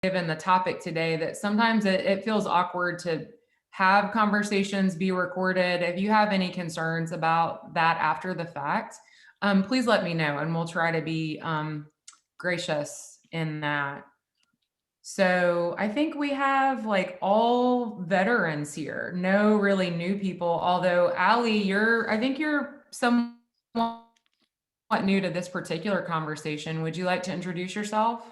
given the topic today that sometimes it feels awkward to have conversations be recorded. If you have any concerns about that after the fact, please let me know and we'll try to be gracious in that. So I think we have like all veterans here, no really new people, although Allie, I think you're somewhat new to this particular conversation. Would you like to introduce yourself?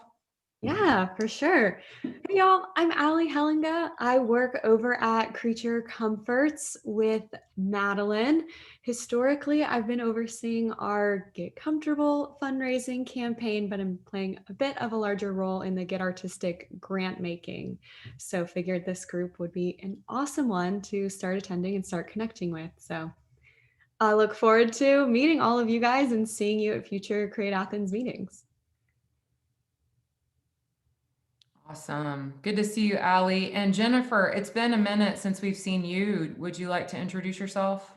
Yeah, for sure. Hey, y'all, I'm Allie Hellinga. I work over at Creature Comforts with Madeline. Historically, I've been overseeing our Get Comfortable fundraising campaign, but I'm playing a bit of a larger role in the Get Artistic grant making. So figured this group would be an awesome one to start attending and start connecting with. So I look forward to meeting all of you guys and seeing you at future Create Athens meetings. Awesome. Good to see you, Allie. And Jennifer, it's been a minute since we've seen you. Would you like to introduce yourself?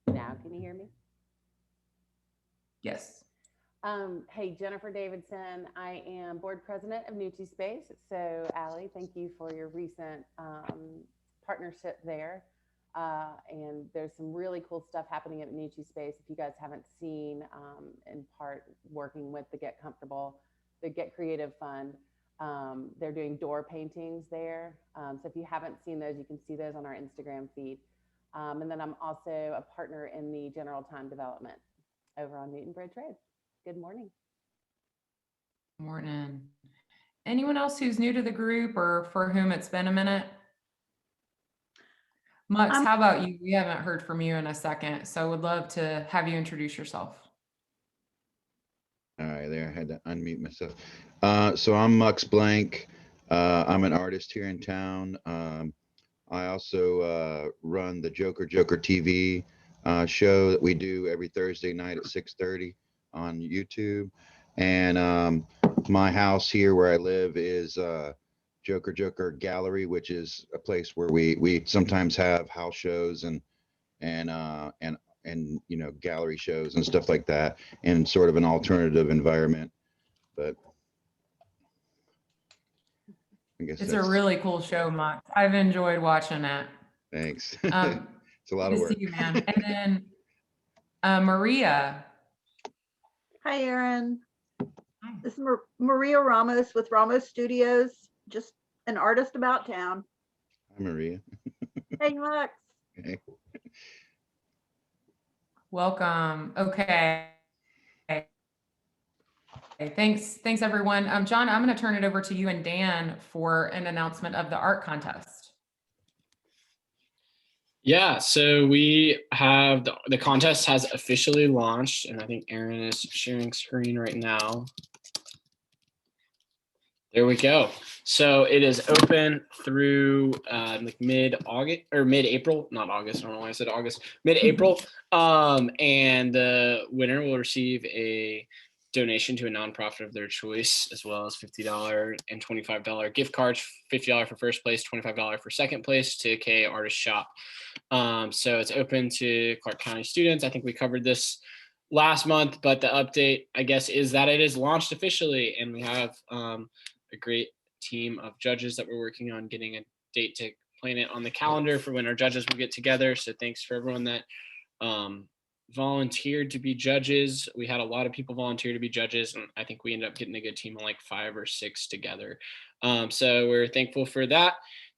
Now, can you hear me? Yes. Hey, Jennifer Davidson. I am board president of Nucci Space. So, Allie, thank you for your recent partnership there. And there's some really cool stuff happening at Nucci Space. If you guys haven't seen, in part working with the Get Comfortable, the Get Creative Fund, they're doing door paintings there. So if you haven't seen those, you can see those on our Instagram feed. And then I'm also a partner in the General Time Development over on Newton Bridge Road. Good morning. Morning. Anyone else who's new to the group or for whom it's been a minute? Mux, how about you? We haven't heard from you in a second, so would love to have you introduce yourself. All right, there, I had to unmute myself. So I'm Mux Blank. I'm an artist here in town. I also run the Joker TV show that we do every Thursday night at 6:30 on YouTube. And my house here where I live is Joker Gallery, which is a place where we sometimes have house shows and you know, gallery shows and stuff like that, in sort of an alternative environment. But I guess it's a really cool show, Mux. I've enjoyed watching it. Thanks. It's a lot of work. Good to see you, man. And then Maria. Hi, Erin. Hi. This is Maria Ramos with Ramos Studios, just an artist about town. Hi, Maria. Hey, Mux. Hey. Welcome. Okay. Thanks everyone. John, I'm going to turn it over to you and Dan for an announcement of the art contest. Yeah, so we have the contest has officially launched, and I think Erin is sharing screen right now. There we go. So it is open through like mid-August or mid-April, not August. I don't know why I said August. Mid-April, and the winner will receive a donation to a nonprofit of their choice, as well as $50 and $25 gift cards. $50 for first place, $25 for second place to KA Artist Shop. So it's open to Clark County students. I think we covered this last month, but the update, I guess, is that it is launched officially, and we have a great team of judges that we're working on getting a date to plan it on the calendar for when our judges will get together. So thanks for everyone that volunteered to be judges. We had a lot of people volunteer to be judges, and I think we ended up getting a good team of like 5 or 6 together. So we're thankful for that.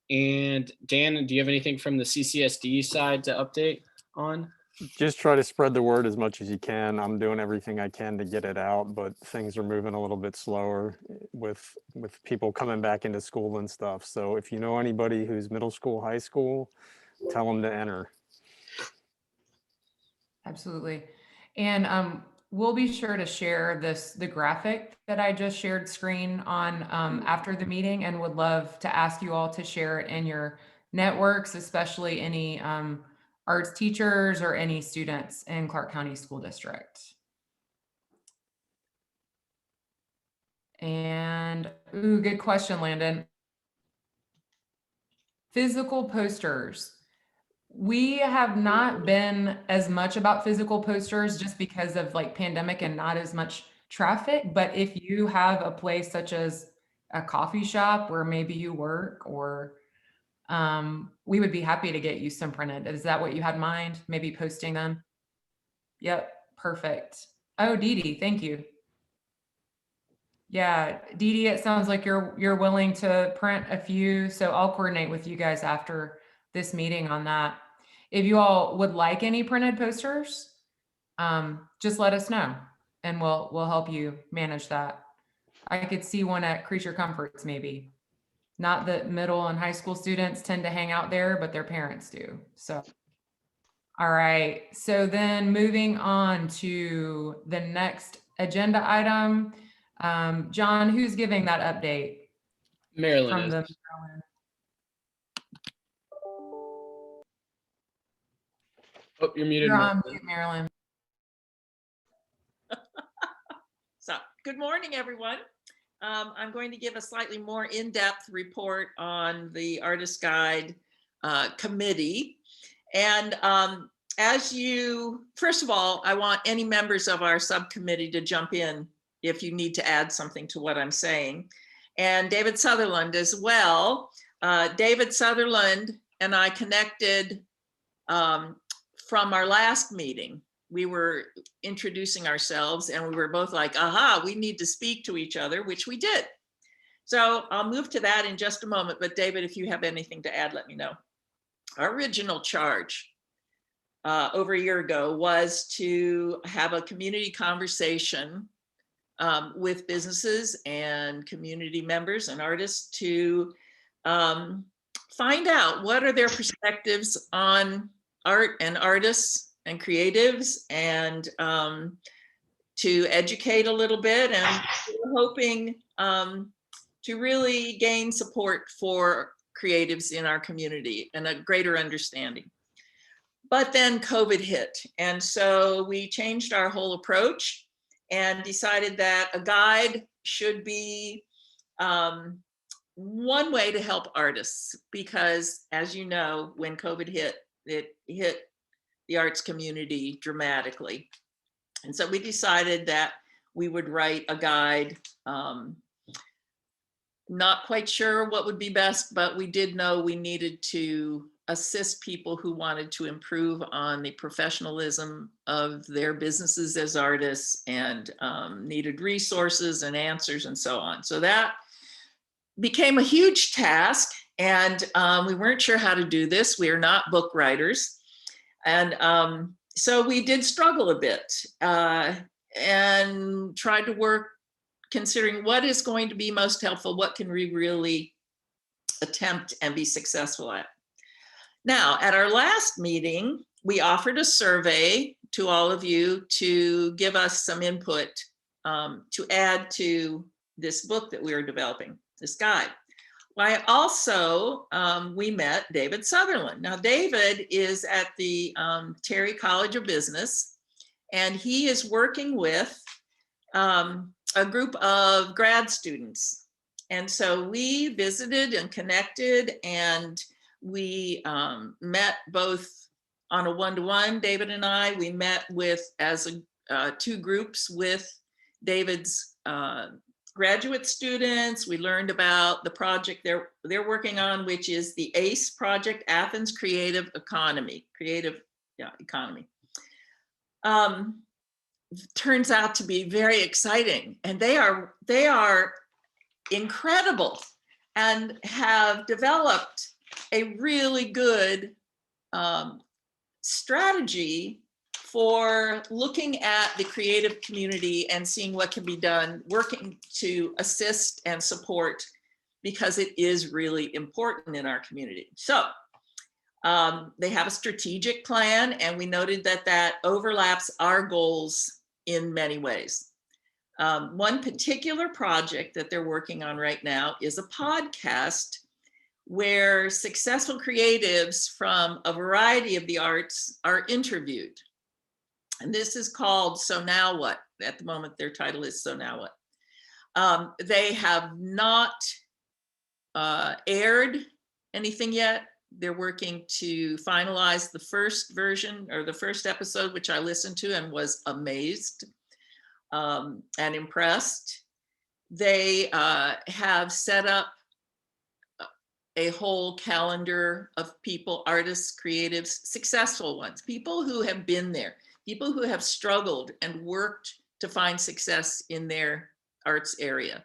And Dan, do you have anything from the CCSD side to update on? Just try to spread the word as much as you can. I'm doing everything I can to get it out, but things are moving a little bit slower with people coming back into school and stuff. So if you know anybody who's middle school, high school, tell them to enter. Absolutely. And we'll be sure to share the graphic that I just shared screen on after the meeting, and would love to ask you all to share it in your networks, especially any arts teachers or any students in Clark County School District. And good question, Landon. Physical posters. We have not been as much about physical posters just because of like pandemic and not as much traffic. But if you have a place such as a coffee shop where maybe you work, or we would be happy to get you some printed. Is that what you had in mind? Maybe posting them? Yep, perfect. Oh, Dee Dee, thank you. Yeah, Dee Dee, it sounds like you're willing to print a few, so I'll coordinate with you guys after this meeting on that. If you all would like any printed posters, just let us know and we'll help you manage that. I could see one at Creature Comforts maybe. Not that middle and high school students tend to hang out there, but their parents do. So, all right. So then moving on to the next agenda item. John, who's giving that update? Marilyn From is. the Oh, you're muted. You're Marilyn. on mute, Marilyn. So, good morning, everyone. I'm going to give a slightly more in-depth report on the Artist Guide committee. And first of all, I want any members of our subcommittee to jump in if you need to add something to what I'm saying. And David Sutherland as well. David Sutherland and I connected from our last meeting. We were introducing ourselves and we were both like, aha, we need to speak to each other, which we did. So I'll move to that in just a moment, but David, if you have anything to add, let me know. Our original charge over a year ago was to have a community conversation with businesses and community members and artists to find out what are their perspectives on art and artists and creatives, and to educate a little bit, and we're hoping to really gain support for creatives in our community and a greater understanding. But then COVID hit, and so we changed our whole approach and decided that a guide should be one way to help artists, because as you know, when COVID hit, it hit the arts community dramatically. And so we decided that we would write a guide. Not quite sure what would be best, but we did know we needed to assist people who wanted to improve on the professionalism of their businesses as artists, and needed resources and answers and so on. So that became a huge task, and we weren't sure how to do this. We are not book writers. And so we did struggle a bit and tried to work considering what is going to be most helpful, what can we really attempt and be successful at. Now, at our last meeting, we offered a survey to all of you to give us some input to add to this book that we are developing, this guide. Well, also, we met David Sutherland. Now, David is at the Terry College of Business, and he is working with a group of grad students. And so we visited and connected, and we met both on a one-to-one, David and I. We met with, as two groups with David's graduate students. We learned about the project they're working on, which is the ACE project, Athens Creative Economy. Turns out to be very exciting, and they are incredible and have developed a really good strategy for looking at the creative community and seeing what can be done, working to assist and support, because it is really important in our community. So they have a strategic plan, and we noted that that overlaps our goals in many ways. One particular project that they're working on right now is a podcast where successful creatives from a variety of the arts are interviewed. And this is called So Now What? At the moment, their title is So Now What? They have not aired anything yet. They're working to finalize the first version or the first episode, which I listened to and was amazed and impressed. They have set up a whole calendar of people, artists, creatives, successful ones, people who have been there, people who have struggled and worked to find success in their arts area.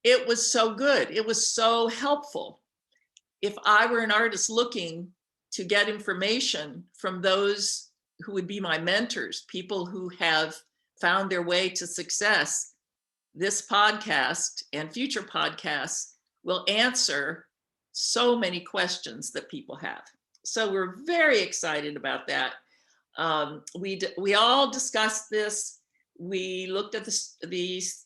It was so good. It was so helpful. If I were an artist looking to get information from those who would be my mentors, people who have found their way to success, this podcast and future podcasts will answer so many questions that people have. So we're very excited about that. We all discussed this. We looked at these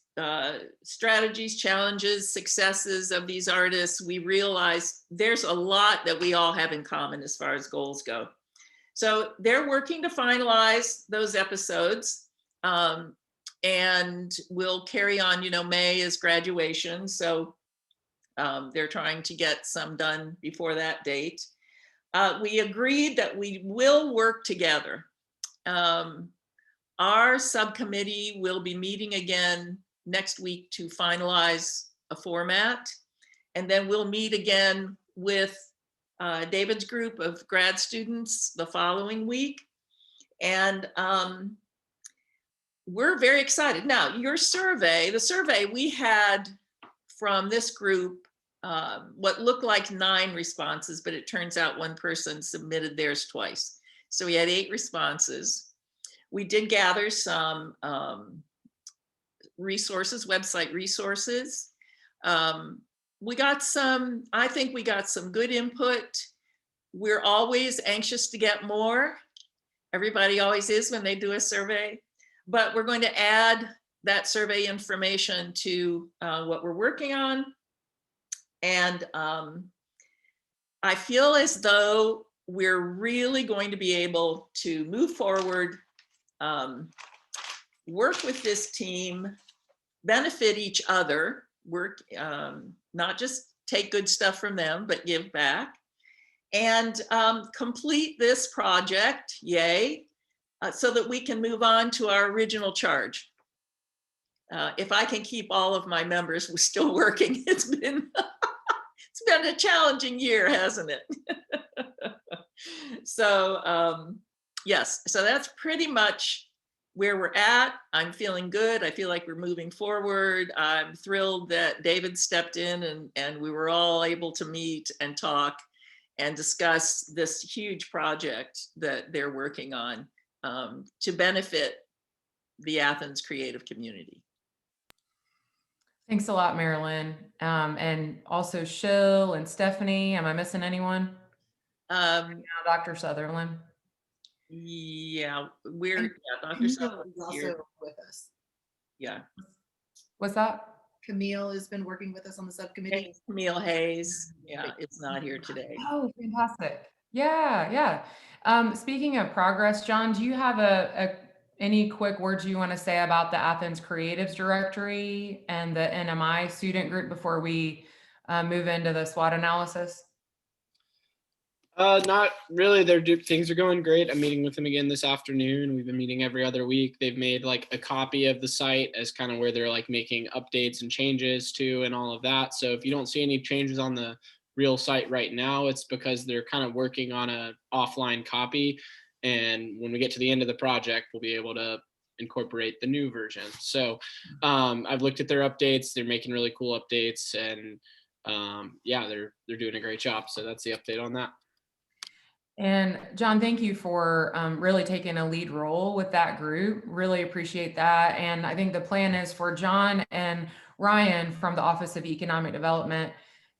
strategies, challenges, successes of these artists. We realized there's a lot that we all have in common as far as goals go. So they're working to finalize those episodes. And we'll carry on, May is graduation. So they're trying to get some done before that date. We agreed that we will work together. Our subcommittee will be meeting again next week to finalize a format. And then we'll meet again with David's group of grad students the following week. And we're very excited. Now, your survey, the survey we had from this group, what looked like 9 responses, but it turns out one person submitted theirs twice. So we had 8 responses. We did gather some resources, website resources. We got some, I think we got some good input. We're always anxious to get more. Everybody always is when they do a survey. But we're going to add that survey information to what we're working on. And I feel as though we're really going to be able to move forward, work with this team, benefit each other, work, not just take good stuff from them, but give back, and complete this project, yay, so that we can move on to our original charge. If I can keep all of my members, we're still working. It's been a challenging year, hasn't it? So yes, so that's pretty much where we're at. I'm feeling good. I feel like we're moving forward. I'm thrilled that David stepped in and we were all able to meet and talk and discuss this huge project that they're working on to benefit the Athens creative community. Thanks a lot, Marilyn. And also Shill and Stephanie. Am I missing anyone? Dr. Sutherland. Yeah, Dr. Camille Sutherland is also here. with us. Yeah. What's that? Camille has been working with us on the subcommittee. Camille Hayes, yeah, it's not here today. Oh, fantastic. Yeah. Speaking of progress, John, do you have any quick words you want to say about the Athens Creatives Directory and the NMI student group before we move into the SWOT analysis? Not really. Things are going great. I'm meeting with them again this afternoon. We've been meeting every other week. They've made like a copy of the site as kind of where they're like making updates and changes to and all of that. So if you don't see any changes on the real site right now, it's because they're kind of working on a offline copy. And when we get to the end of the project, we'll be able to incorporate the new version. So I've looked at their updates. They're making really cool updates, and yeah, they're doing a great job. So that's the update on that. And John, thank you for really taking a lead role with that group. Really appreciate that. And I think the plan is for John and Ryan from the Office of Economic Development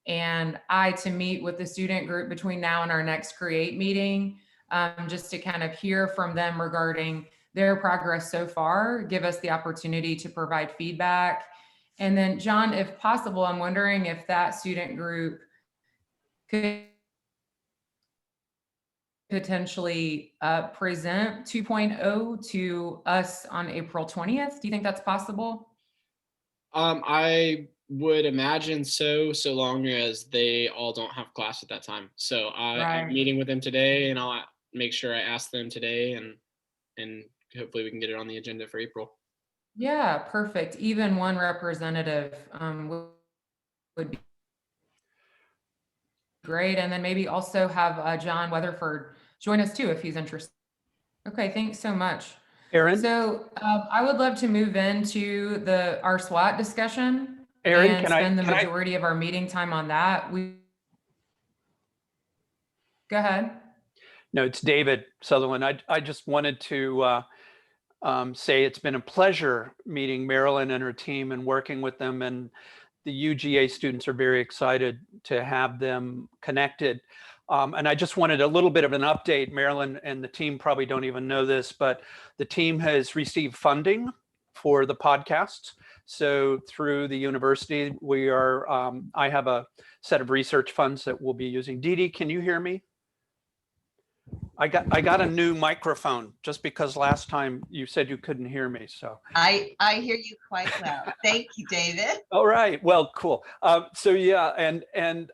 and I to meet with the student group between now and our next Create meeting, just to kind of hear from them regarding their progress so far, give us the opportunity to provide feedback. And then John, if possible, I'm wondering if that student group could potentially present 2.0 to us on April 20th. Do you think that's possible? I would imagine so long as they all don't have class at that time. So I'm Right. meeting with them today, and I'll make sure I ask them today, and hopefully we can get it on the agenda for April. Yeah, perfect. Even one representative would be great. And then maybe also have John Weatherford join us too, if he's interested. Okay, thanks so much. Aaron, So I would love to move into our SWOT discussion Aaron, and can I, spend the can I, majority of our meeting time on that. Go ahead. no, it's David Sutherland. I just wanted to say it's been a pleasure meeting Marilyn and her team and working with them. And the UGA students are very excited to have them connected. And I just wanted a little bit of an update. Marilyn and the team probably don't even know this, but the team has received funding for the podcasts. So through the university, we are, I have a set of research funds that we'll be using. Dee Dee, can you hear me? I got a new microphone just because last time you said you couldn't hear me. So I hear you quite well. Thank you, David. all right, well, cool. So yeah, and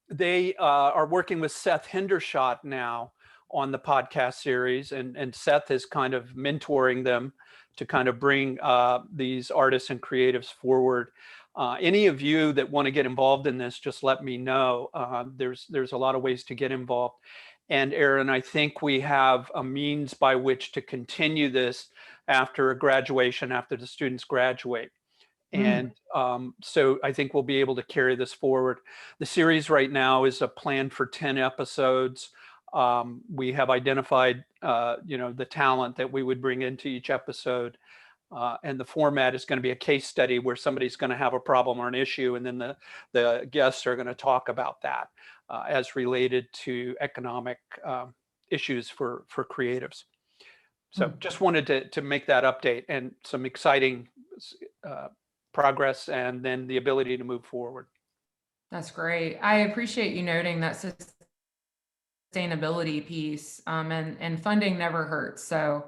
they are working with Seth Hendershot now on the podcast series, and Seth is kind of mentoring them to kind of bring these artists and creatives forward. Any of you that want to get involved in this, just let me know. There's a lot of ways to get involved. And Aaron, I think we have a means by which to continue this after graduation, after the students graduate. And so I think we'll be able to carry this forward. The series right now is a plan for 10 episodes. We have identified, the talent that we would bring into each episode. And the format is going to be a case study where somebody's going to have a problem or an issue, and then the guests are going to talk about that as related to economic issues for creatives. So just wanted to make that update, and some exciting progress, and then the ability to move forward. That's great. I appreciate you noting that sustainability piece, and funding never hurts. So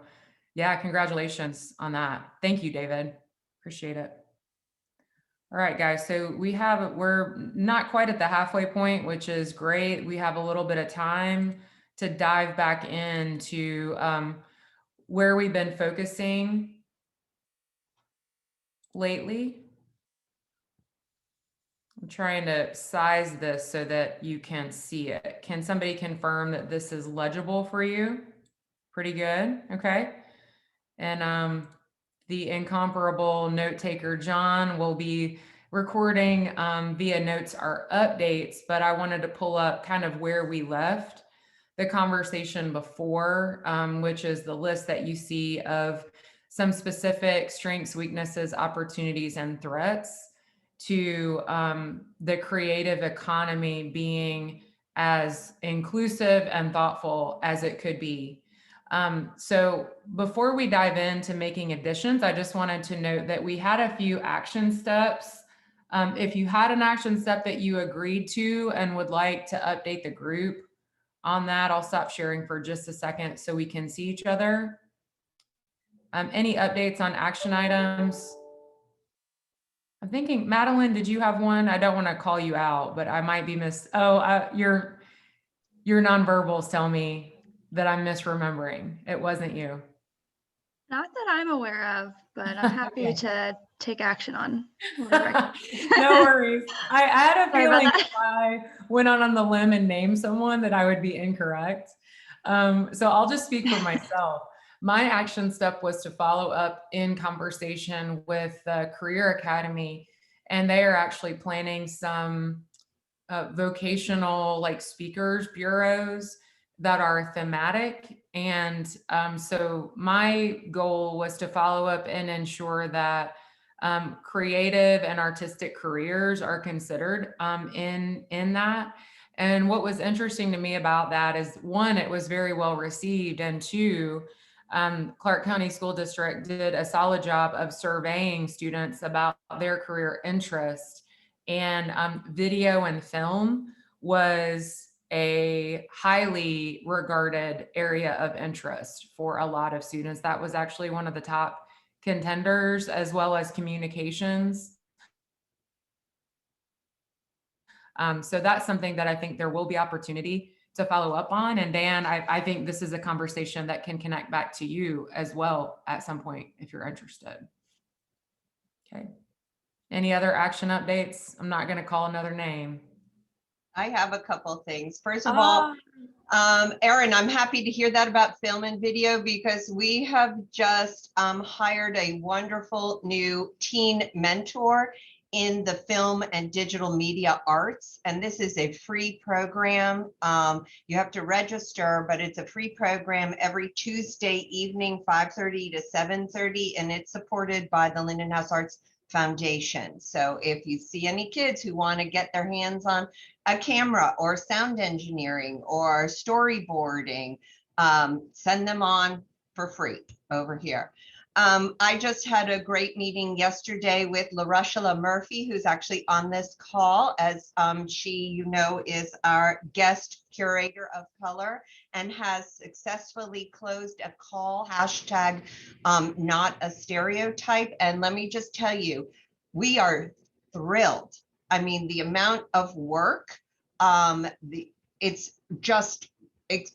yeah, congratulations on that. Thank you, David. Appreciate it. All right, guys. So we're not quite at the halfway point, which is great. We have a little bit of time to dive back into where we've been focusing lately. I'm trying to size this so that you can see it. Can somebody confirm that this is legible for you? Pretty good. Okay. And the incomparable note taker, John, will be recording via notes our updates, but I wanted to pull up kind of where we left the conversation before, which is the list that you see of some specific strengths, weaknesses, opportunities, and threats to the creative economy being as inclusive and thoughtful as it could be. So before we dive into making additions, I just wanted to note that we had a few action steps. If you had an action step that you agreed to and would like to update the group on that, I'll stop sharing for just a second so we can see each other. Any updates on action items? I'm thinking, Madeline, did you have one? I don't want to call you out, but I might be your nonverbals tell me that I'm misremembering. It wasn't you. Not that I'm aware of, but I'm happy Okay. to take action on whatever. No worries. I had a Sorry about feeling that. if I went on the limb and named someone that I would be incorrect. So I'll just speak for myself. My action step was to follow up in conversation with the Career Academy, and they are actually planning some vocational like speakers bureaus that are thematic. And so my goal was to follow up and ensure that creative and artistic careers are considered in that. And what was interesting to me about that is, one, it was very well received, and two, Clark County School District did a solid job of surveying students about their career interest. And video and film was a highly regarded area of interest for a lot of students. That was actually one of the top contenders, as well as communications. So that's something that I think there will be opportunity to follow up on. And Dan, I think this is a conversation that can connect back to you as well at some point if you're interested. Okay. Any other action updates? I'm not going to call another name. I have a couple things. First of all, Erin, I'm happy to hear that about film and video, because we have just hired a wonderful new teen mentor in the film and digital media arts. And this is a free program. You have to register, but it's a free program every Tuesday evening, 5:30 to 7:30, and it's supported by the Linden House Arts Foundation. So if you see any kids who want to get their hands on a camera or sound engineering or storyboarding, send them on for free over here. I just had a great meeting yesterday with LaRushela Murphy, who's actually on this call, as she, you know, is our guest curator of color and has successfully closed a call, hashtag not a stereotype. And let me just tell you, we are thrilled. I mean, the amount of work, it's just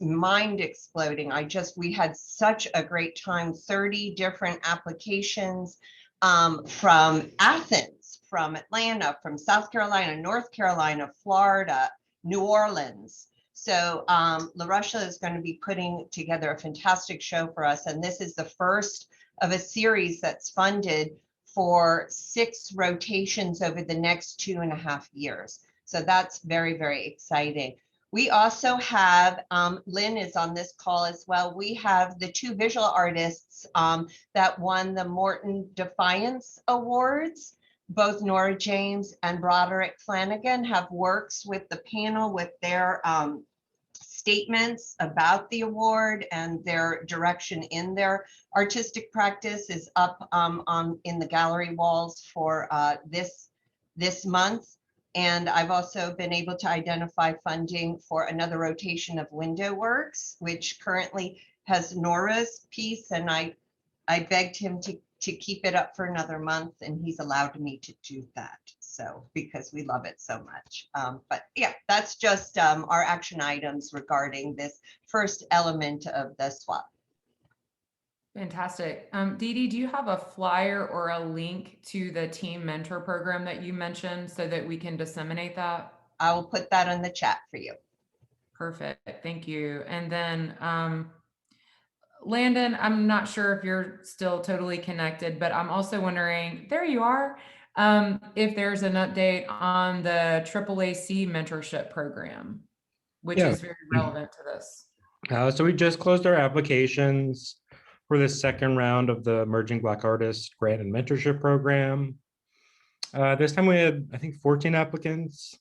mind exploding. We had such a great time, 30 different applications from Athens, from Atlanta, from South Carolina, North Carolina, Florida, New Orleans. So LaRushela is going to be putting together a fantastic show for us. And this is the first of a series that's funded for 6 rotations over the next 2.5 years. So that's very, very exciting. We also have, Lynn is on this call as well. We have the 2 visual artists that won the Morton Defiance Awards. Both Nora James and Broderick Flanagan have works with the panel with their statements about the award, and their direction in their artistic practice is up in the gallery walls for this month. And I've also been able to identify funding for another rotation of Window Works, which currently has Nora's piece, and I begged him to keep it up for another month, and he's allowed me to do that. So, because we love it so much. But yeah, that's just our action items regarding this first element of the swap. Fantastic. Dee Dee, do you have a flyer or a link to the team mentor program that you mentioned so that we can disseminate that? I will put that in the chat for you. Perfect. Thank you. And then Landon, I'm not sure if you're still totally connected, but I'm also wondering, there you are, if there's an update on the AAAC mentorship program, which is very relevant to this. So we just closed our applications for the second round of the Emerging Black Artists Grant and Mentorship Program. This time we had, I think, 14 applicants.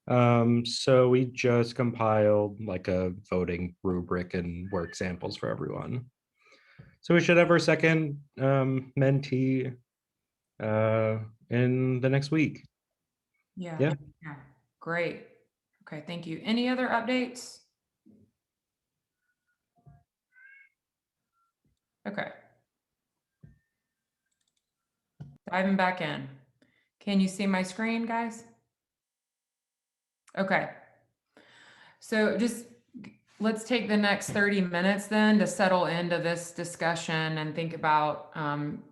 So we just compiled like a voting rubric and work samples for everyone. So we should have our second mentee in the next week. Yeah. Great. Okay, thank you. Any other updates? Okay. Diving back in. Can you see my screen, guys? Okay. So just let's take the next 30 minutes then to settle into this discussion and think about,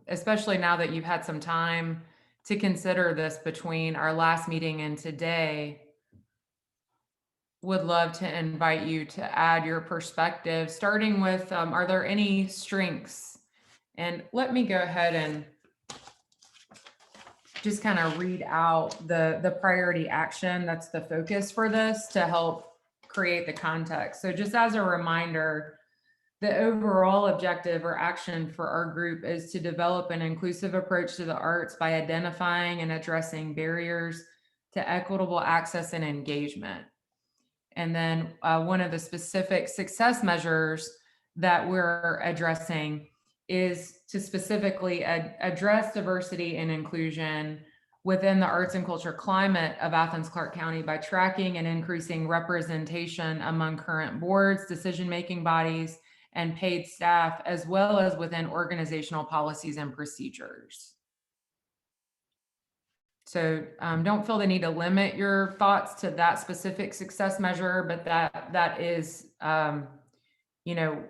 especially now that you've had some time to consider this between our last meeting and today, would love to invite you to add your perspective, starting with, are there any strengths? And let me go ahead and just kind of read out the priority action that's the focus for this to help create the context. So just as a reminder, the overall objective or action for our group is to develop an inclusive approach to the arts by identifying and addressing barriers to equitable access and engagement. And then one of the specific success measures that we're addressing is to specifically address diversity and inclusion within the arts and culture climate of Athens-Clarke County by tracking and increasing representation among current boards, decision-making bodies, and paid staff, as well as within organizational policies and procedures. So don't feel the need to limit your thoughts to that specific success measure, but that is, you know,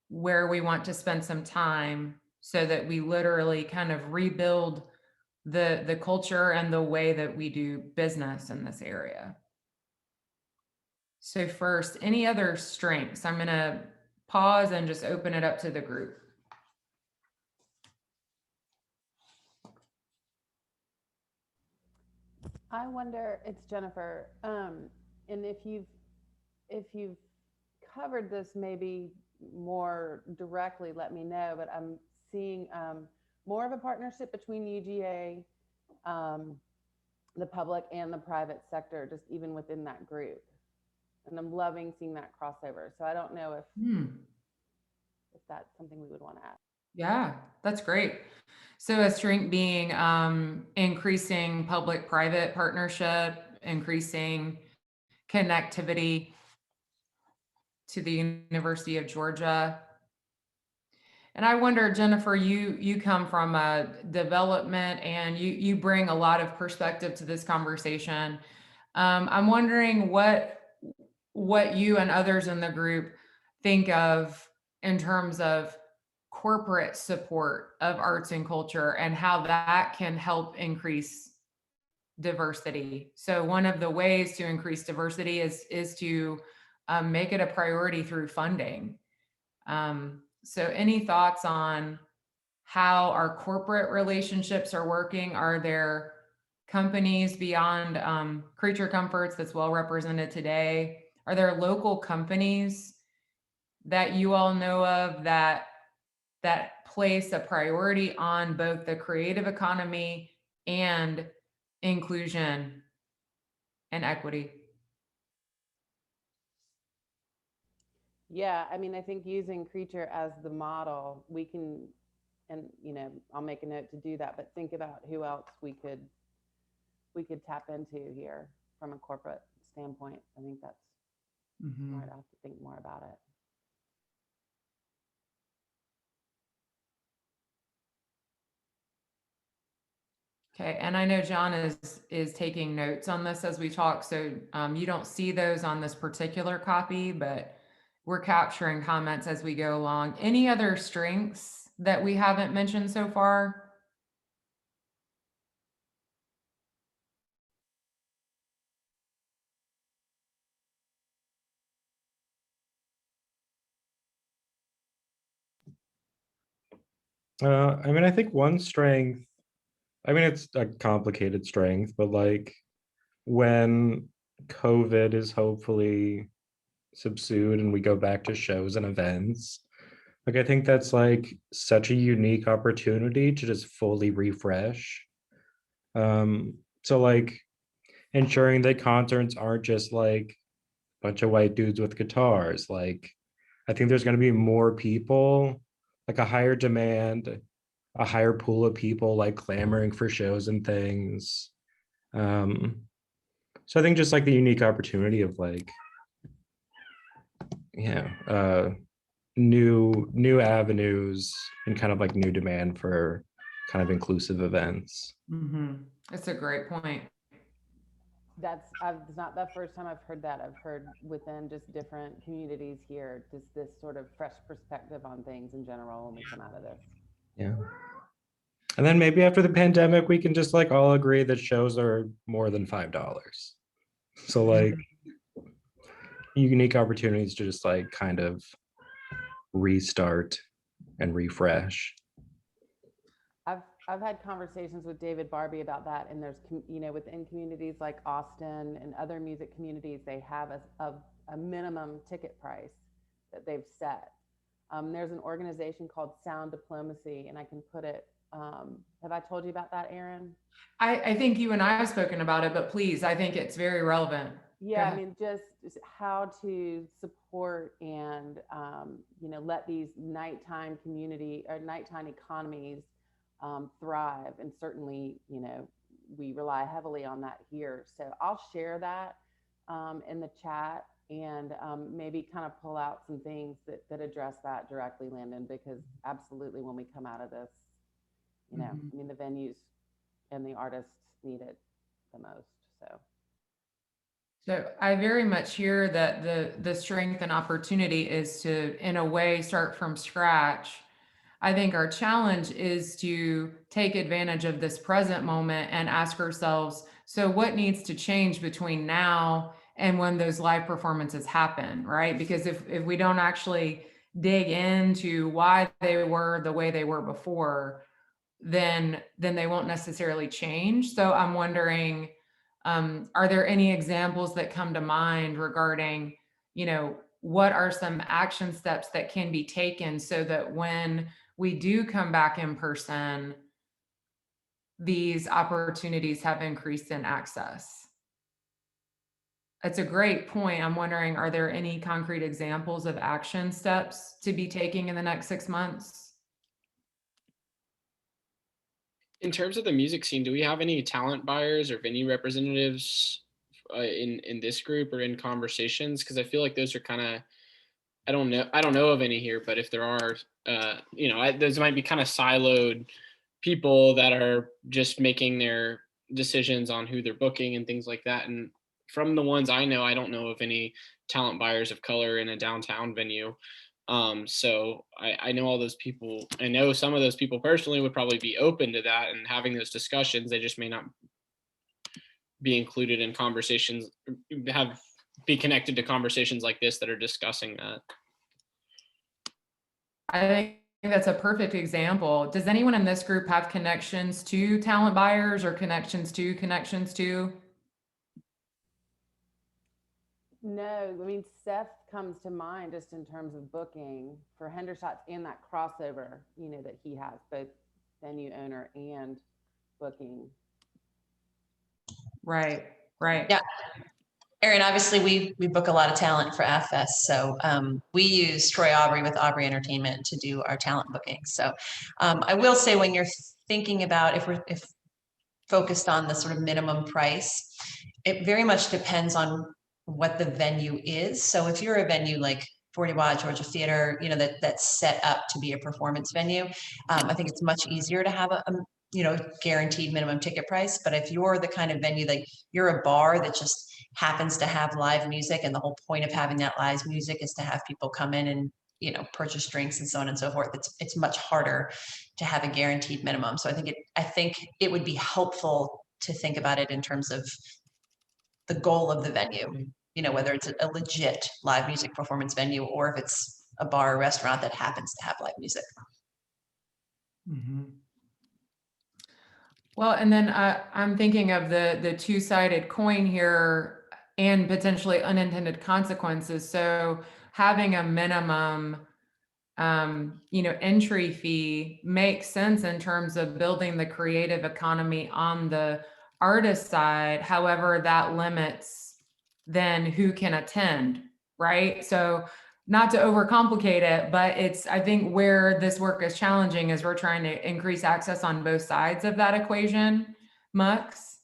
where we want to spend some time so that we literally kind of rebuild the culture and the way that we do business in this area. So first, any other strengths? I'm going to pause and just open it up to the group. I wonder, it's Jennifer, and if you've covered this maybe more directly, let me know, but I'm seeing more of a partnership between UGA, the public and the private sector, just even within that group. And I'm loving seeing that crossover. So I don't know if that's something we would want to add. Yeah, that's great. So a strength being increasing public-private partnership, increasing connectivity to the University of Georgia. And I wonder, Jennifer, you come from a development and you bring a lot of perspective to this conversation. I'm wondering what you and others in the group think of in terms of corporate support of arts and culture and how that can help increase diversity. So one of the ways to increase diversity is to make it a priority through funding. So any thoughts on how our corporate relationships are working? Are there companies beyond Creature Comforts that's well represented today? Are there local companies that you all know of that place a priority on both the creative economy and inclusion and equity? Yeah, I mean, I think using Creature as the model, we can, and I'll make a note to do that, but think about who else we could tap into here from a corporate standpoint. I think that's smart. I'll have to think more about it. Okay, and I know John is taking notes on this as we talk, so you don't see those on this particular copy, but we're capturing comments as we go along. Any other strengths that we haven't mentioned so far? I mean, I think one strength, I mean, it's a complicated strength, but like when COVID is hopefully subsued and we go back to shows and events, like I think that's like such a unique opportunity to just fully refresh. So like ensuring that concerts aren't just like a bunch of white dudes with guitars. Like I think there's going to be more people, like a higher demand, a higher pool of people like clamoring for shows and things. So I think just like the unique opportunity of like, new avenues and kind of like new demand for kind of inclusive events. That's a great point. It's not the first time I've heard that. I've heard within just different communities here, just this sort of fresh perspective on things in general when we come out of this. Yeah. And then maybe after the pandemic, we can just like all agree that shows are more than $5. So like unique opportunities to just like kind of restart and refresh. I've had conversations with David Barbie about that, and there's within communities like Austin and other music communities, they have a minimum ticket price that they've set. There's an organization called Sound Diplomacy, and I can put it. Have I told you about that, Erin? I think you and I have spoken about it, but please, I think it's very relevant. Yeah, I mean, just how to support and let these nighttime community or nighttime economies thrive, and certainly we rely heavily on that here. So I'll share that in the chat and maybe kind of pull out some things that address that directly, Landon, because absolutely when we come out of this, I mean, the venues and the artists need it the most. So I very much hear that the strength and opportunity is to, in a way, start from scratch. I think our challenge is to take advantage of this present moment and ask ourselves, so what needs to change between now and when those live performances happen, right? Because if we don't actually dig into why they were the way they were before, then they won't necessarily change. So I'm wondering, are there any examples that come to mind regarding, what are some action steps that can be taken so that when we do come back in person, these opportunities have increased in access? That's a great point. I'm wondering, are there any concrete examples of action steps to be taking in the next 6 months? In terms of the music scene, do we have any talent buyers or venue representatives in this group or in conversations? Because I feel like those are kind of, I don't know of any here, but if there are, those might be kind of siloed people that are just making their decisions on who they're booking and things like that. And from the ones I know, I don't know of any talent buyers of color in a downtown venue. So I know all those people. I know some of those people personally would probably be open to that and having those discussions. They just may not be included in conversations, be connected to conversations like this that are discussing that. I think that's a perfect example. Does anyone in this group have connections to talent buyers or connections to? No, I mean, Seth comes to mind just in terms of booking for Hendershots and that crossover, that he has, both venue owner and booking. Right. Yeah. Erin, obviously we book a lot of talent for AFFest. So we use Troy Aubrey with Aubrey Entertainment to do our talent bookings. So I will say, when you're thinking about if focused on the sort of minimum price, it very much depends on what the venue is. So if you're a venue like 40 Watt Georgia Theater, that's set up to be a performance venue, I think it's much easier to have a guaranteed minimum ticket price. But if you're the kind of venue, like you're a bar that just happens to have live music, and the whole point of having that live music is to have people come in and purchase drinks and so on and so forth, it's much harder to have a guaranteed minimum. So I think it would be helpful to think about it in terms of the goal of the venue, whether it's a legit live music performance venue or if it's a bar or restaurant that happens to have live music. Mm-hmm. Well, and then I'm thinking of the two-sided coin here and potentially unintended consequences. So having a minimum, entry fee makes sense in terms of building the creative economy on the artist side. However, that limits then who can attend, right? So not to overcomplicate it, but I think where this work is challenging is we're trying to increase access on both sides of that equation. Mux?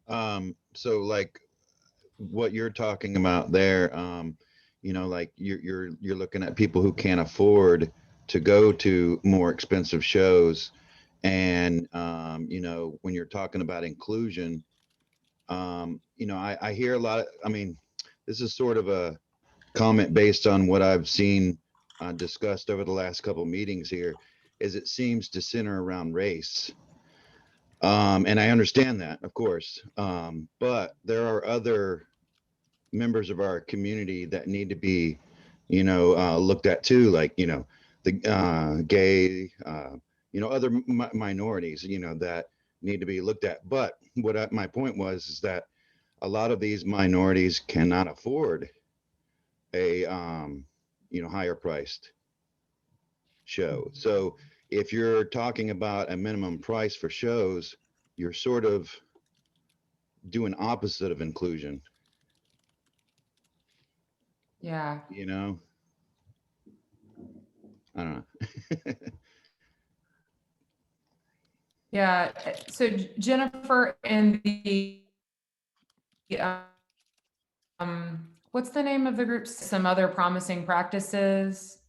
So like what you're talking about there, like you're looking at people who can't afford to go to more expensive shows. And, when you're talking about inclusion, I hear a lot of, this is sort of a comment based on what I've seen discussed over the last couple of meetings here, is it seems to center around race. And I understand that, of course, but there are other members of our community that need to be, looked at too, like, the gay, other minorities, that need to be looked at. But my point was is that a lot of these minorities cannot afford a higher priced show. So if you're talking about a minimum price for shows, you're sort of doing opposite of inclusion. Yeah. I don't know. Yeah. So Jennifer, in the what's the name of the group? Some other promising practices.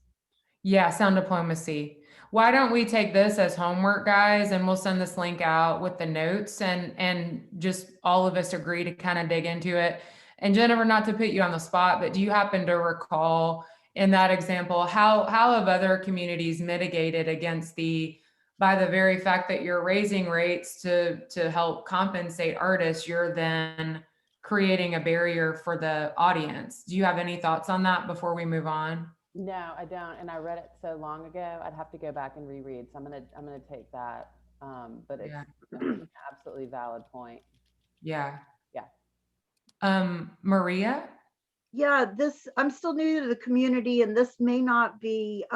Yeah, sound diplomacy. why don't we take this as homework, guys, and we'll send this link out with the notes, and just all of us agree to kind of dig into it. And Jennifer, not to put you on the spot, but do you happen to recall in that example, how have other communities mitigated against by the very fact that you're raising rates to help compensate artists, you're then creating a barrier for the audience? Do you have any thoughts on that before we move on? No, I don't. And I read it so long ago, I'd have to go back and reread. So I'm gonna take that. But it's an absolutely valid point. Yeah. Yeah. Maria? Yeah, I'm still new to the community, and this may not be,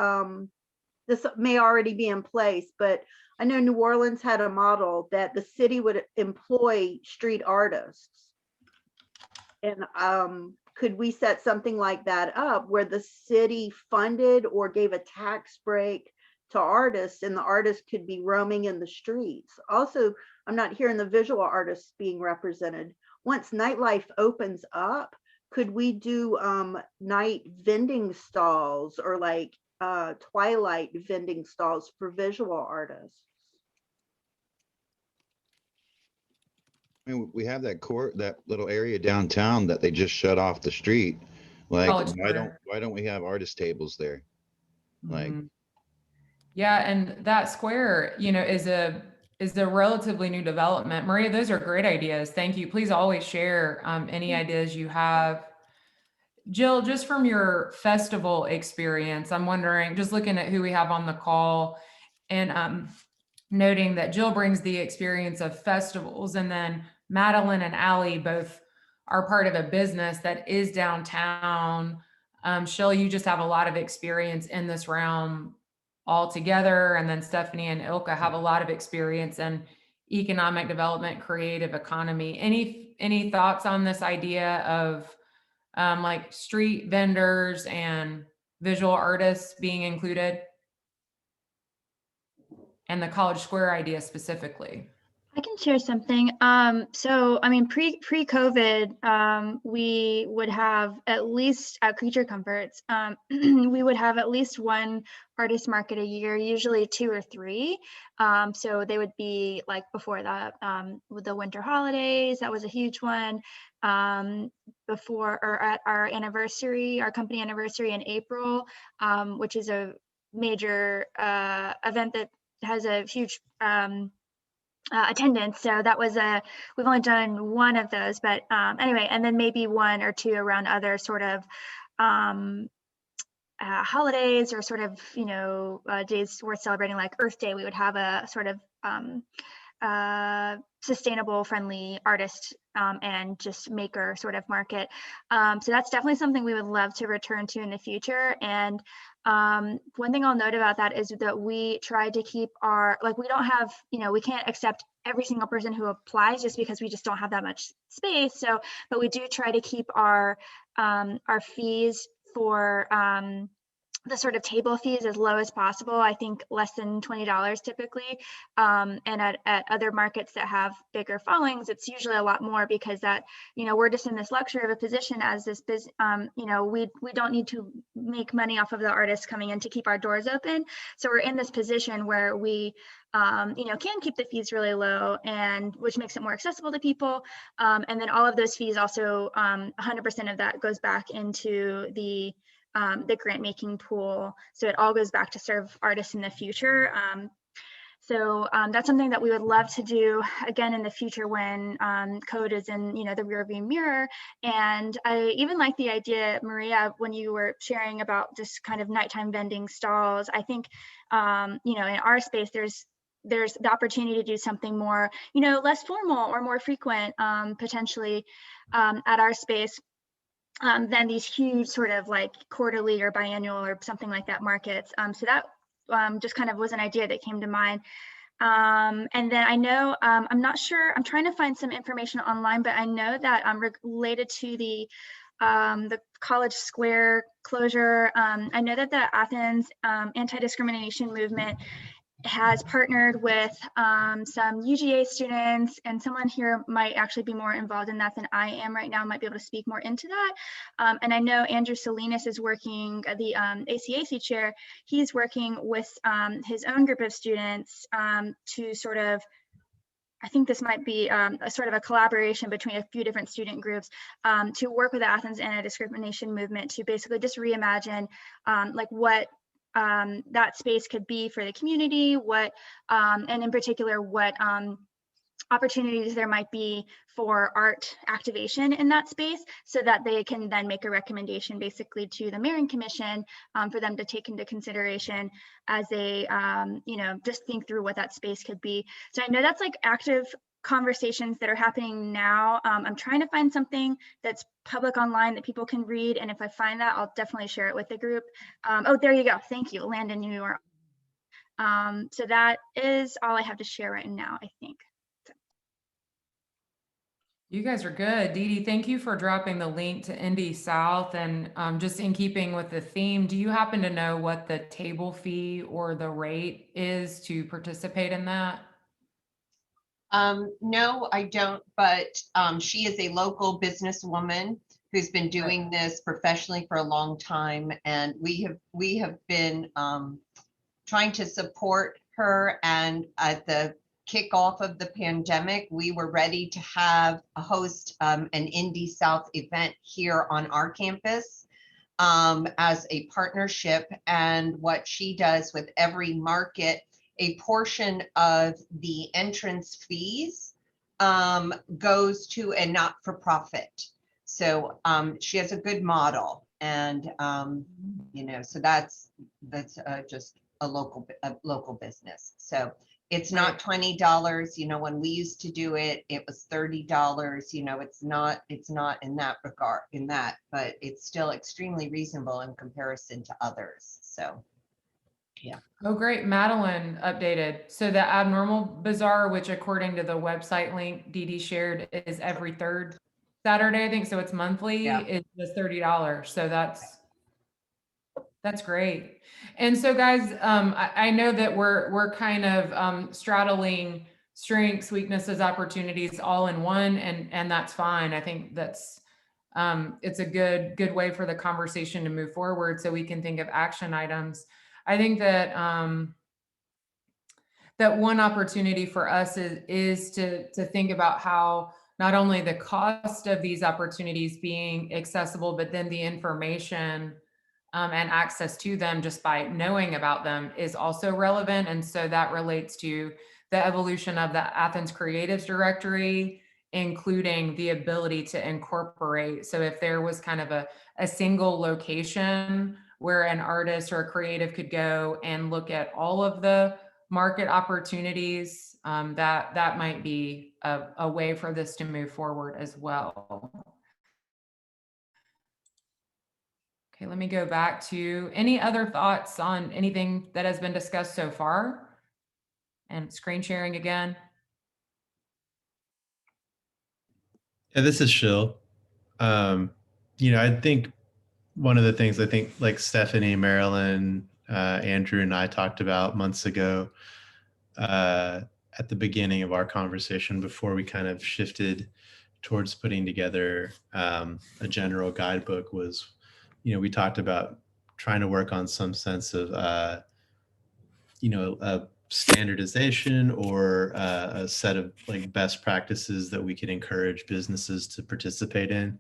this may already be in place, but I know New Orleans had a model that the city would employ street artists. And could we set something like that up where the city funded or gave a tax break to artists, and the artists could be roaming in the streets? Also, I'm not hearing the visual artists being represented. Once nightlife opens up, could we do night vending stalls, or like twilight vending stalls for visual artists? I mean, we have that little area downtown that they just shut off the street. Like, why don't we have artist tables there? Like, yeah, and that square, is a relatively new development. Maria, those are great ideas. Thank you. Please always share any ideas you have. Jill, just from your festival experience, I'm wondering, just looking at who we have on the call, and noting that Jill brings the experience of festivals, and then Madeline and Allie both are part of a business that is downtown. Jill, you just have a lot of experience in this realm altogether. And then Stephanie and Ilka have a lot of experience in economic development, creative economy. Any thoughts on this idea of like street vendors and visual artists being included? And the College Square idea specifically? I can share something. So, I mean, pre-COVID, we would have at least at Creature Comforts, we would have at least one artist market a year, usually 2 or 3. So they would be like before with the winter holidays, that was a huge one. Before, or at our anniversary, our company anniversary in April, which is a major event that has a huge attendance. So that was we've only done one of those, but anyway, and then maybe 1 or 2 around other sort of holidays, or sort of, days worth celebrating, like Earth Day. We would have a sort of sustainable, friendly artist and just maker sort of market. So that's definitely something we would love to return to in the future. And one thing I'll note about that is that we try to keep we don't have, we can't accept every single person who applies just because we just don't have that much space. So, but we do try to keep our fees for the sort of table fees as low as possible. I think less than $20 typically. And at other markets that have bigger followings, it's usually a lot more, because that, we're just in this luxury of a position as this business, we don't need to make money off of the artists coming in to keep our doors open. So we're in this position where we, can keep the fees really low, and which makes it more accessible to people. And then all of those fees also, 100% of that goes back into the grant making pool. So it all goes back to serve artists in the future. So that's something that we would love to do again in the future when code is in, the rearview mirror. And I even like the idea, Maria, when you were sharing about just kind of nighttime vending stalls. I think, in our space, there's the opportunity to do something more, less formal or more frequent, potentially at our space. Than these huge sort of like quarterly or biannual or something like that markets. So that just kind of was an idea that came to mind. And then I know, I'm not sure, I'm trying to find some information online, but I know that related to the College Square closure, I know that the Athens anti-discrimination movement has partnered with some UGA students, and someone here might actually be more involved in that than I am right now, might be able to speak more into that. And I know Andrew Salinas is working, the ACAC chair, he's working with his own group of students to sort of, I think this might be a sort of a collaboration between a few different student groups to work with the Athens Anti-Discrimination Movement to basically just reimagine like what that space could be for the community, what, and in particular, what opportunities there might be for art activation in that space, so that they can then make a recommendation basically to the Marin Commission for them to take into consideration as they, you know, just think through what that space could be. So I know that's like active conversations that are happening now. I'm trying to find something that's public online that people can read. And if I find that, I'll definitely share it with the group. Oh, there you go. Thank you, Landon, New York. So that is all I have to share right now, I think. You guys are good. Dee Dee, thank you for dropping the link to Indy South. And just in keeping with the theme, do you happen to know what the table fee or the rate is to participate in that? No, I don't, but she is a local businesswoman who's been doing this professionally for a long time, and we have been trying to support her. And at the kickoff of the pandemic, we were ready to have a host an Indy South event here on our campus as a partnership. And what she does with every market, a portion of the entrance fees goes to a not-for-profit. So she has a good model, and you know, so that's just a local business. So it's not $20. You know, when we used to do it, it was $30. You know, it's not in that regard, but it's still extremely reasonable in comparison to others. So. Yeah. Oh, great. Madeline updated. So the Abnormal Bazaar, which according to the website link Dee Dee shared, is every third Saturday, I think. So it's monthly. Yeah. It's just $30. So that's great. And so guys, I know that we're kind of straddling strengths, weaknesses, opportunities all in one, and that's fine. I think that's it's a good way for the conversation to move forward so we can think of action items. I think that that one opportunity for us is to think about how not only the cost of these opportunities being accessible, but then the information and access to them just by knowing about them is also relevant. And so that relates to the evolution of the Athens Creatives Directory, including the ability to incorporate. So if there was kind of a single location where an artist or a creative could go and look at all of the market opportunities, that might be a way for this to move forward as well. Okay, let me go back to any other thoughts on anything that has been discussed so far, and screen sharing again. Yeah, this is Shill. You know, I think one of the things I think like Stephanie, Marilyn, Andrew, and I talked about months ago at the beginning of our conversation before we kind of shifted towards putting together a general guidebook was, you know, we talked about trying to work on some sense of, you know, a standardization or a set of like best practices that we could encourage businesses to participate in,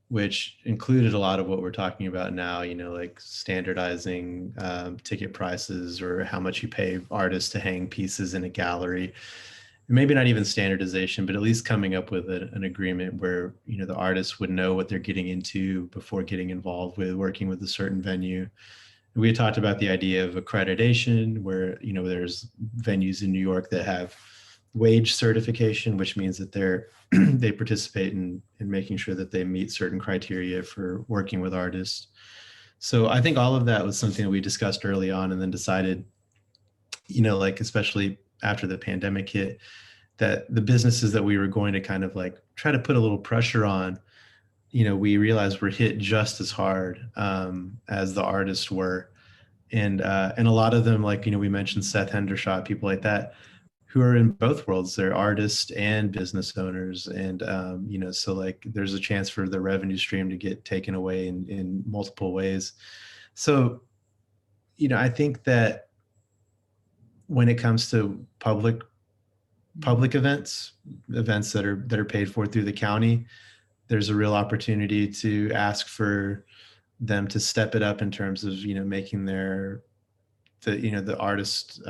which included a lot of what we're talking about now, you know, like standardizing ticket prices or how much you pay artists to hang pieces in a gallery. Maybe not even standardization, but at least coming up with an agreement where, you know, the artists would know what they're getting into before getting involved with working with a certain venue. We had talked about the idea of accreditation where, you know, there's venues in New York that have wage certification, which means that they participate in making sure that they meet certain criteria for working with artists. So I think all of that was something that we discussed early on and then decided, you know, like, especially after the pandemic hit, that the businesses that we were going to kind of like try to put a little pressure on, you know, we realized were hit just as hard as the artists were. and a lot of them, like, we mentioned Seth Hendershot, people like that, who are in both worlds. They're artists and business owners, and so like there's a chance for the revenue stream to get taken away in multiple ways. So I think that when it comes to public events that are paid for through the county, there's a real opportunity to ask for them to step it up in terms of making the artist,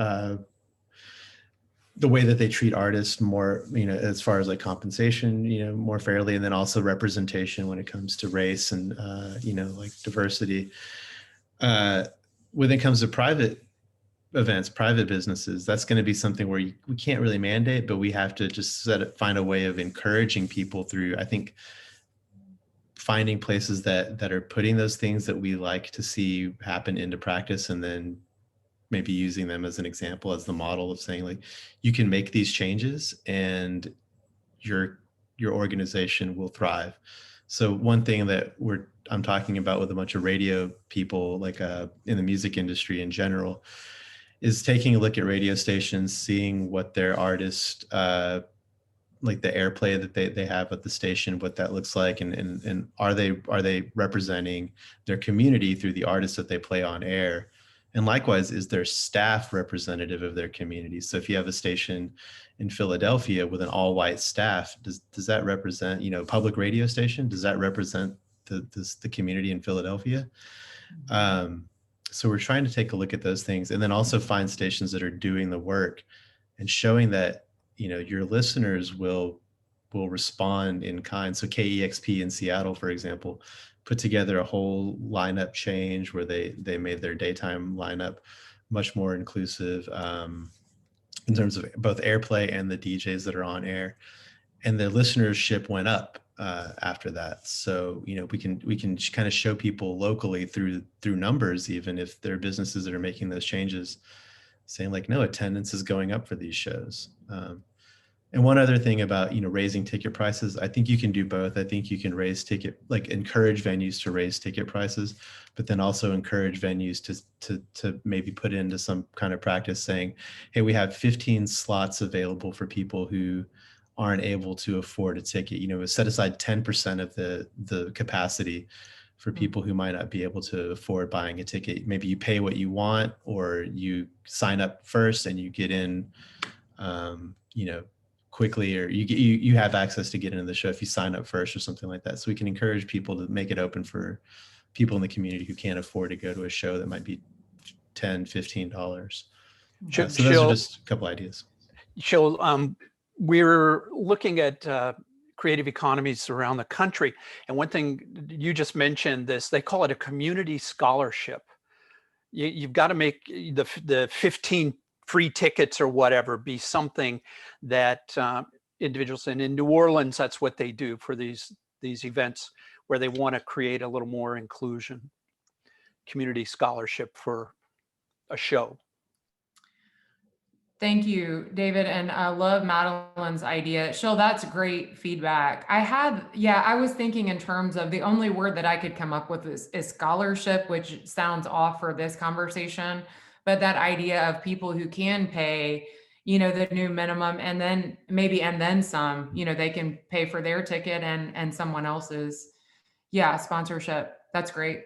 the way that they treat artists more, as far as like compensation, more fairly, and then also representation when it comes to race and like diversity. When it comes to private events, private businesses, that's going to be something where we can't really mandate, but we have to just find a way of encouraging people through, I think, finding places that are putting those things that we like to see happen into practice, and then maybe using them as an example, as the model of saying, like, you can make these changes and your organization will thrive. So one thing that I'm talking about with a bunch of radio people, like in the music industry in general, is taking a look at radio stations, seeing what their artists, like the airplay that they have at the station, what that looks like, and are they representing their community through the artists that they play on air? And likewise, is their staff representative of their community? So if you have a station in Philadelphia with an all-white staff, does that represent, public radio station? Does that represent the community in Philadelphia? So we're trying to take a look at those things, and then also find stations that are doing the work and showing that your listeners will respond in kind. So KEXP in Seattle, for example, put together a whole lineup change where they made their daytime lineup much more inclusive, in terms of both airplay and the DJs that are on air, and the listenership went up after that. So we can kind of show people locally through numbers, even if there are businesses that are making those changes, saying like, no, attendance is going up for these shows. And one other thing about, raising ticket prices, I think you can do both. I think you can encourage venues to raise ticket prices, but then also encourage venues to maybe put into some kind of practice saying, hey, we have 15 slots available for people who aren't able to afford a ticket. Set aside 10% of the capacity for people who might not be able to afford buying a ticket. Maybe you pay what you want, or you sign up first and you get in, quickly, or you have access to get into the show if you sign up first or something like that. So we can encourage people to make it open for people in the community who can't afford to go to a show that might be $10, $15. So those are just a couple ideas. We're looking at creative economies around the country, and one thing you just mentioned, they call it a community scholarship. You've got to make the 15 free tickets or whatever be something that individuals, and in New Orleans, that's what they do for these events where they want to create a little more inclusion. Community scholarship for a show. Thank you, David. And I love Madeline's idea. Shill, that's great feedback. I was thinking in terms of the only word that I could come up with is scholarship, which sounds off for this conversation. But that idea of people who can pay, the new minimum, and then some, they can pay for their ticket and someone else's. Yeah, sponsorship. That's great.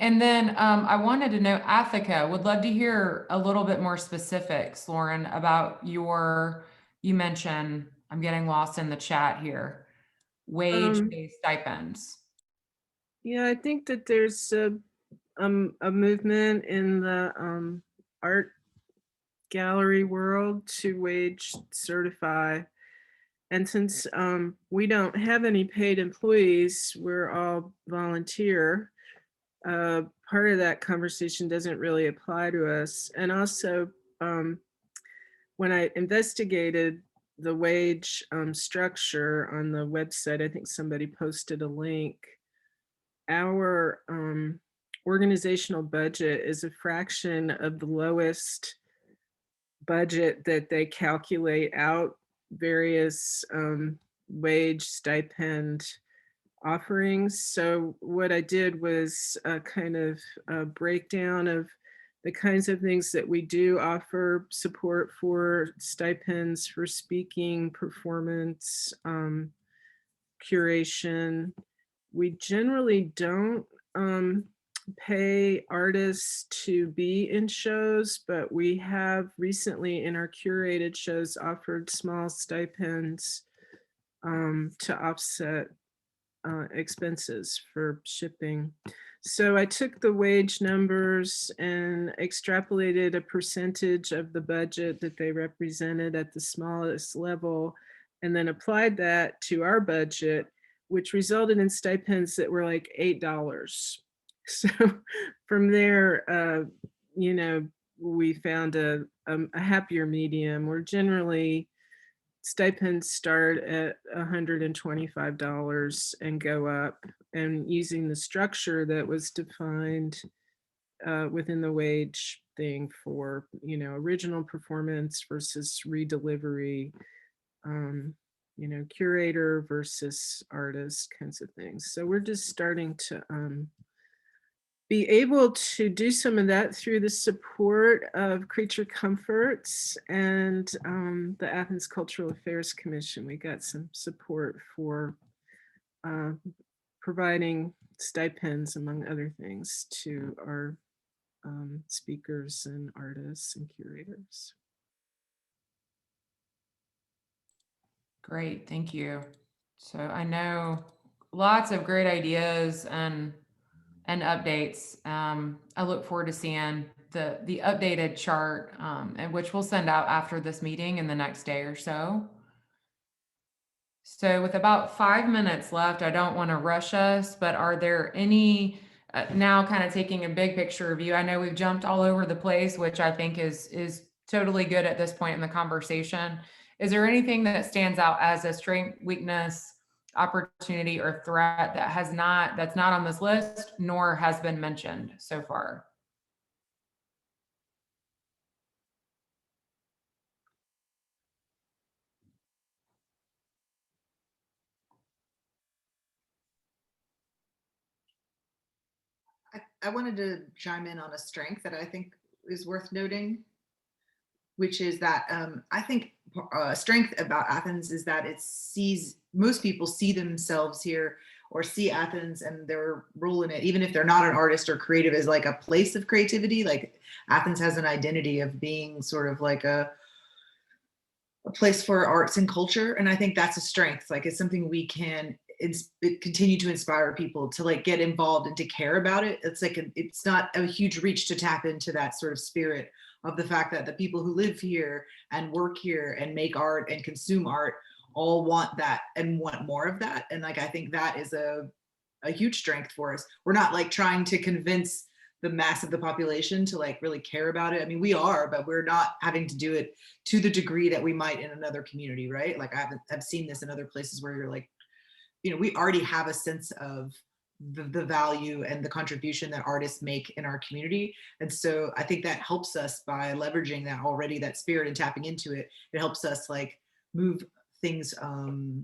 And then I wanted to know, Athica, would love to hear a little bit more specifics, Lauren, about you mentioned, I'm getting lost in the chat here, wage-based stipends. Yeah, I think that there's a movement in the art gallery world to wage certify. And since we don't have any paid employees, we're all volunteer. Part of that conversation doesn't really apply to us. And also, when I investigated the wage structure on the website, I think somebody posted a link. Our organizational budget is a fraction of the lowest budget that they calculate out various wage, stipend, offerings. So what I did was a kind of a breakdown of the kinds of things that we do offer support for: stipends for speaking, performance, curation. We generally don't pay artists to be in shows, but we have recently in our curated shows offered small stipends to offset expenses for shipping. So I took the wage numbers and extrapolated a percentage of the budget that they represented at the smallest level, and then applied that to our budget, which resulted in stipends that were like $8. So from there, you know, we found a happier medium. We're generally, stipends start at $125 and go up, and using the structure that was defined within the wage thing for, you know, original performance versus redelivery, you know, curator versus artist kinds of things. So we're just starting to be able to do some of that through the support of Creature Comforts and the Athens Cultural Affairs Commission. We got some support for providing stipends, among other things, to our speakers and artists and curators. Great, thank you. So I know lots of great ideas and updates. I look forward to seeing the updated chart, and which we'll send out after this meeting in the next day or so. So with about 5 minutes left, I don't want to rush us, but are there any, now kind of taking a big picture view, I know we've jumped all over the place, which I think is totally good at this point in the conversation. Is there anything that stands out as a strength, weakness, opportunity, or threat that's not on this list nor has been mentioned so far? I wanted to chime in on a strength that I think is worth noting, which is that I think a strength about Athens is that most people see themselves here or see Athens and their role in it, even if they're not an artist or creative, as like a place of creativity. Like Athens has an identity of being sort of like a place for arts and culture. And I think that's a strength. Like it's something we can continue to inspire people to like get involved and to care about it. It's like it's not a huge reach to tap into that sort of spirit of the fact that the people who live here and work here and make art and consume art all want that and want more of that. And like I think that is a huge strength for us. We're not like trying to convince the mass of the population to like really care about it. I mean, we are, but we're not having to do it to the degree that we might in another community, right? Like I've seen this in other places where you're like, you know, we already have a sense of the value and the contribution that artists make in our community. And so I think that helps us by leveraging that already, that spirit, and tapping into it. It helps us like move things along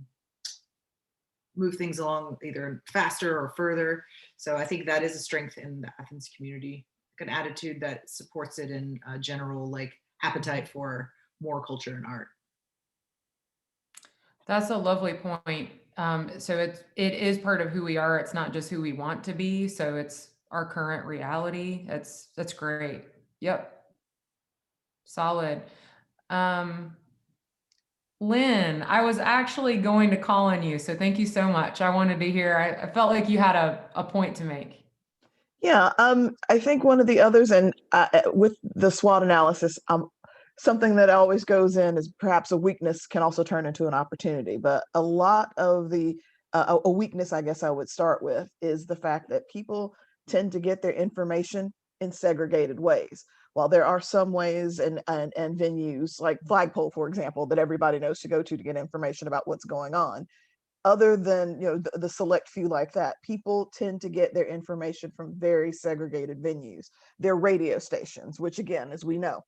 either faster or further. So I think that is a strength in the Athens community, like an attitude that supports it in a general like appetite for more culture and art. That's a lovely point. So it is part of who we are. It's not just who we want to be. So it's our current reality. That's great. Yep. Solid. Lynn, I was actually going to call on you. So thank you so much. I wanted to hear, I felt like you had a point to make. Yeah, I think one of the others, and with the SWOT analysis, something that always goes in is perhaps a weakness can also turn into an opportunity. But a lot of the, a weakness, I guess I would start with, is the fact that people tend to get their information in segregated ways. While there are some ways and venues like Flagpole, for example, that everybody knows to go to get information about what's going on, other than, you know, the select few like that, people tend to get their information from very segregated venues. Their radio stations, which again, as we know,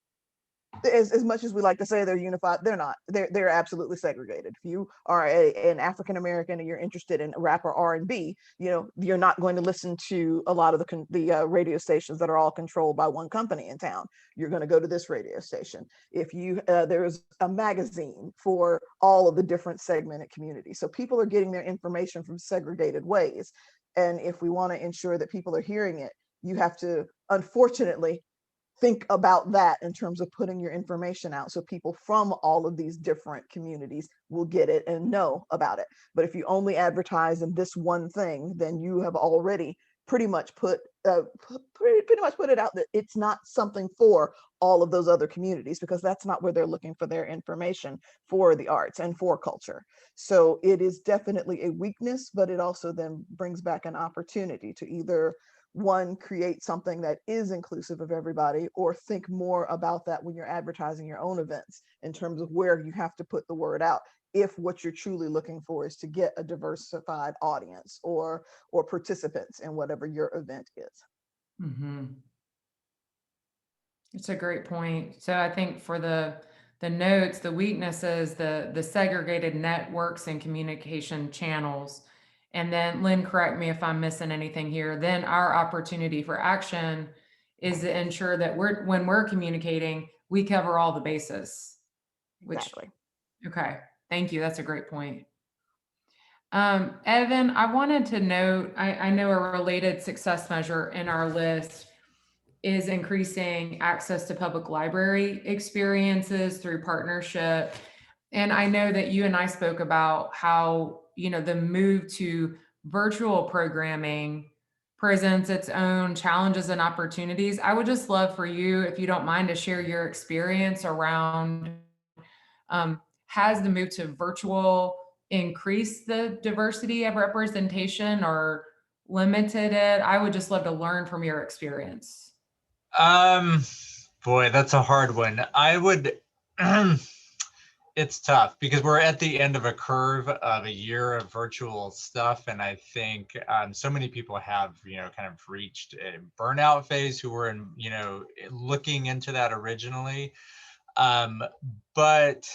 as much as we like to say they're unified, they're not. They're absolutely segregated. If you are an African American and you're interested in rap or R&B, you're not going to listen to a lot of the radio stations that are all controlled by one company in town. You're going to go to this radio station. If you there's a magazine for all of the different segmented communities, so people are getting their information from segregated ways. And if we want to ensure that people are hearing it, you have to, unfortunately, think about that in terms of putting your information out so people from all of these different communities will get it and know about it. But if you only advertise in this one thing, then you have already pretty much put it out that it's not something for all of those other communities, because that's not where they're looking for their information for the arts and for culture. So it is definitely a weakness, but it also then brings back an opportunity to either one, create something that is inclusive of everybody, or think more about that when you're advertising your own events in terms of where you have to put the word out, if what you're truly looking for is to get a diversified audience or participants in whatever your event is. Mm-hmm. It's a great point. So I think for the notes, the weaknesses, the segregated networks and communication channels. And then Lynn, correct me if I'm missing anything here. Then our opportunity for action is to ensure that when we're communicating, we cover all the bases. Exactly. Okay, thank you. That's a great point. Evan, I wanted to note, I know a related success measure in our list is increasing access to public library experiences through partnership. And I know that you and I spoke about how, the move to virtual programming presents its own challenges and opportunities. I would just love for you, if you don't mind, to share your experience around, has the move to virtual increased the diversity of representation or limited it? I would just love to learn from your experience. Boy, that's a hard one. I would, it's tough because we're at the end of a curve of a year of virtual stuff. And I think so many people have, kind of reached a burnout phase who were looking into that originally. But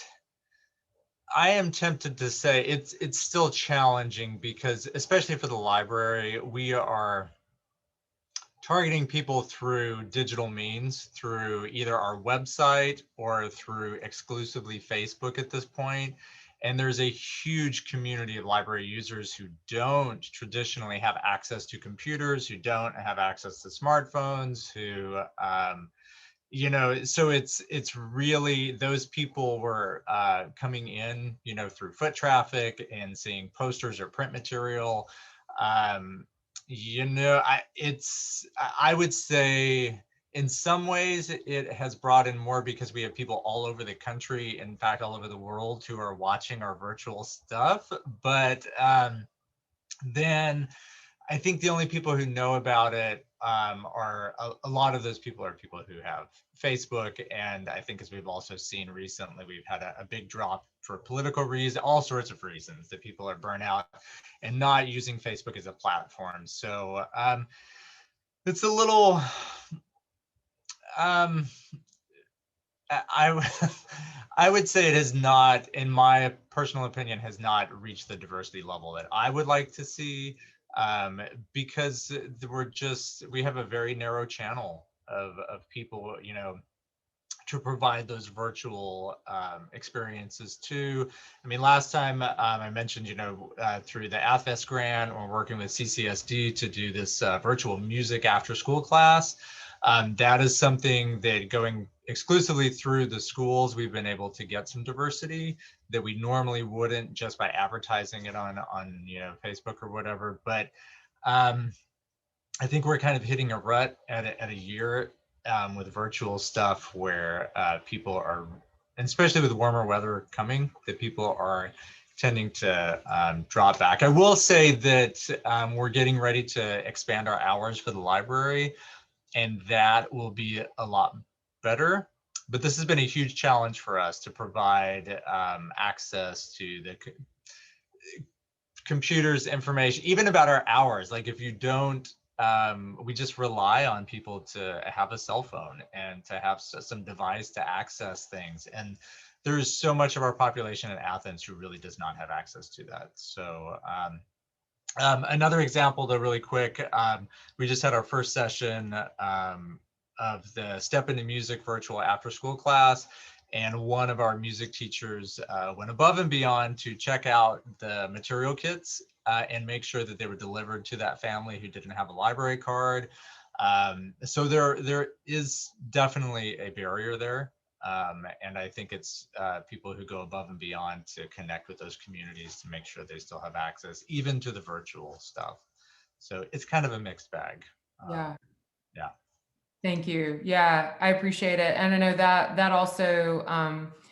I am tempted to say it's still challenging because, especially for the library, we are targeting people through digital means, through either our website or through exclusively Facebook at this point. And there's a huge community of library users who don't traditionally have access to computers, who don't have access to smartphones, who, so it's really, those people were coming in, through foot traffic and seeing posters or print material. I would say in some ways it has brought in more because we have people all over the country, in fact, all over the world, who are watching our virtual stuff. But then I think the only people who know about it are a lot of those people are people who have Facebook. And I think, as we've also seen recently, we've had a big drop for political reasons, all sorts of reasons, that people are burnt out and not using Facebook as a platform. So it's a little, I would say it has not, in my personal opinion, has not reached the diversity level that I would like to see, because we have a very narrow channel of people, to provide those virtual experiences to. I mean, last time I mentioned, through the AFES grant, we're working with CCSD to do this virtual music after school class. That is something that, going exclusively through the schools, we've been able to get some diversity that we normally wouldn't just by advertising it on Facebook or whatever. But I think we're kind of hitting a rut at a year with virtual stuff where people are, and especially with warmer weather coming, that people are tending to drop back. I will say that we're getting ready to expand our hours for the library, and that will be a lot better. But this has been a huge challenge for us to provide access to the computers, information, even about our hours. Like, if you don't we just rely on people to have a cell phone and to have some device to access things. And there's so much of our population in Athens who really does not have access to that. So another example, though, really quick, we just had our first session of the Step into Music virtual after school class. And one of our music teachers went above and beyond to check out the material kits and make sure that they were delivered to that family who didn't have a library card. So there is definitely a barrier there. And I think it's people who go above and beyond to connect with those communities to make sure they still have access, even to the virtual stuff. So it's kind of a mixed bag. Yeah. Yeah. Thank you. Yeah, I appreciate it. And I know that also,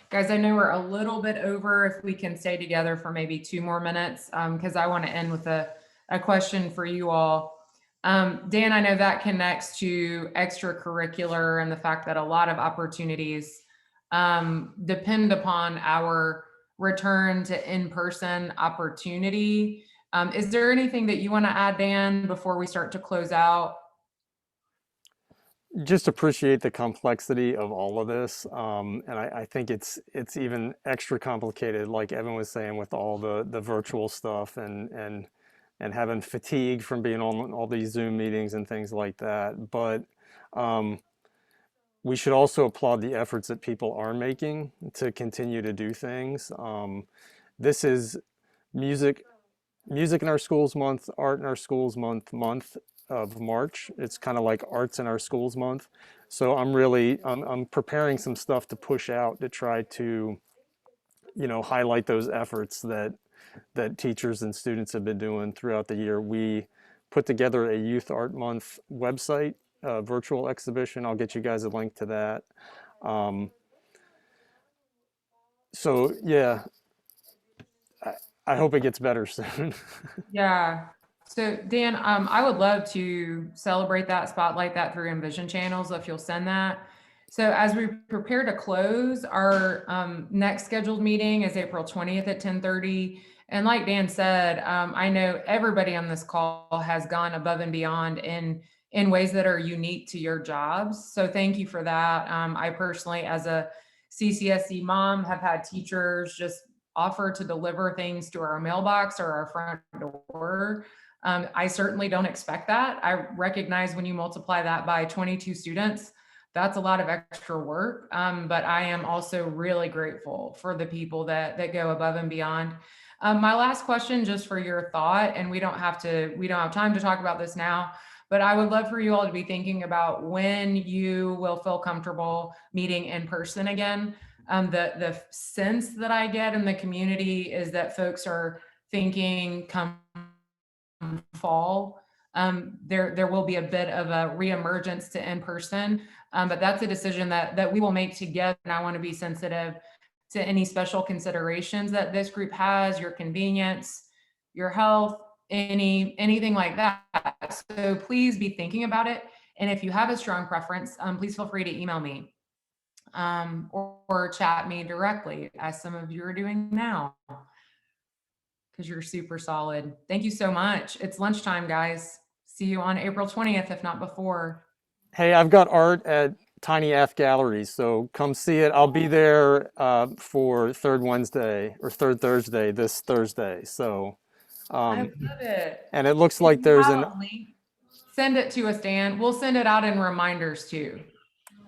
guys, I know we're a little bit over. If we can stay together for maybe 2 more minutes, because I want to end with a question for you all. Dan, I know that connects to extracurricular and the fact that a lot of opportunities depend upon our return to in-person opportunity. Is there anything that you want to add, Dan, before we start to close out? Just appreciate the complexity of all of this, and I think it's even extra complicated, like Evan was saying, with all the virtual stuff and having fatigue from being on all these Zoom meetings and things like that. But we should also applaud the efforts that people are making to continue to do things. This is music in our schools month, art in our schools month of March. It's kind of like arts in our schools month. So I'm preparing some stuff to push out to try to, highlight those efforts that teachers and students have been doing throughout the year. We put together a Youth Art Month website, virtual exhibition. I'll get you guys a link to that. So yeah, I hope it gets better soon. Yeah. So Dan, I would love to celebrate that, spotlight that through Envision channels if you'll send that. So as we prepare to close, our next scheduled meeting is April 20th at 10:30. And like Dan said, I know everybody on this call has gone above and beyond in ways that are unique to your jobs. So thank you for that. I personally, as a CCSE mom, have had teachers just offer to deliver things to our mailbox or our front door. I certainly don't expect that. I recognize when you multiply that by 22 students, that's a lot of extra work. But I am also really grateful for the people that go above and beyond. My last question, just for your thought, and we don't have time to talk about this now, but I would love for you all to be thinking about when you will feel comfortable meeting in person again. The sense that I get in the community is that folks are thinking come fall, there will be a bit of a reemergence to in-person, but that's a decision that we will make together. And I want to be sensitive to any special considerations that this group has, your convenience, your health, anything like that. So please be thinking about it. And if you have a strong preference, please feel free to email me or chat me directly, as some of you are doing now, because you're super solid. Thank you so much. It's lunchtime, guys. See you on April 20th, if not before. Hey, I've got art at Tiny Ath Gallery, so come see it. I'll be there for third Thursday, this Thursday. So, I love it. And it looks If like you there's have a link, send it to us, Dan. We'll send it out in reminders too.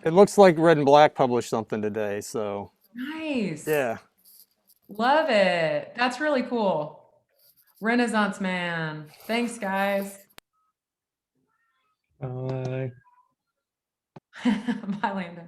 it looks like Red and Black published something today. So Nice. yeah. Love it. That's really cool. Renaissance man. Thanks, guys. Bye. Bye, Landon.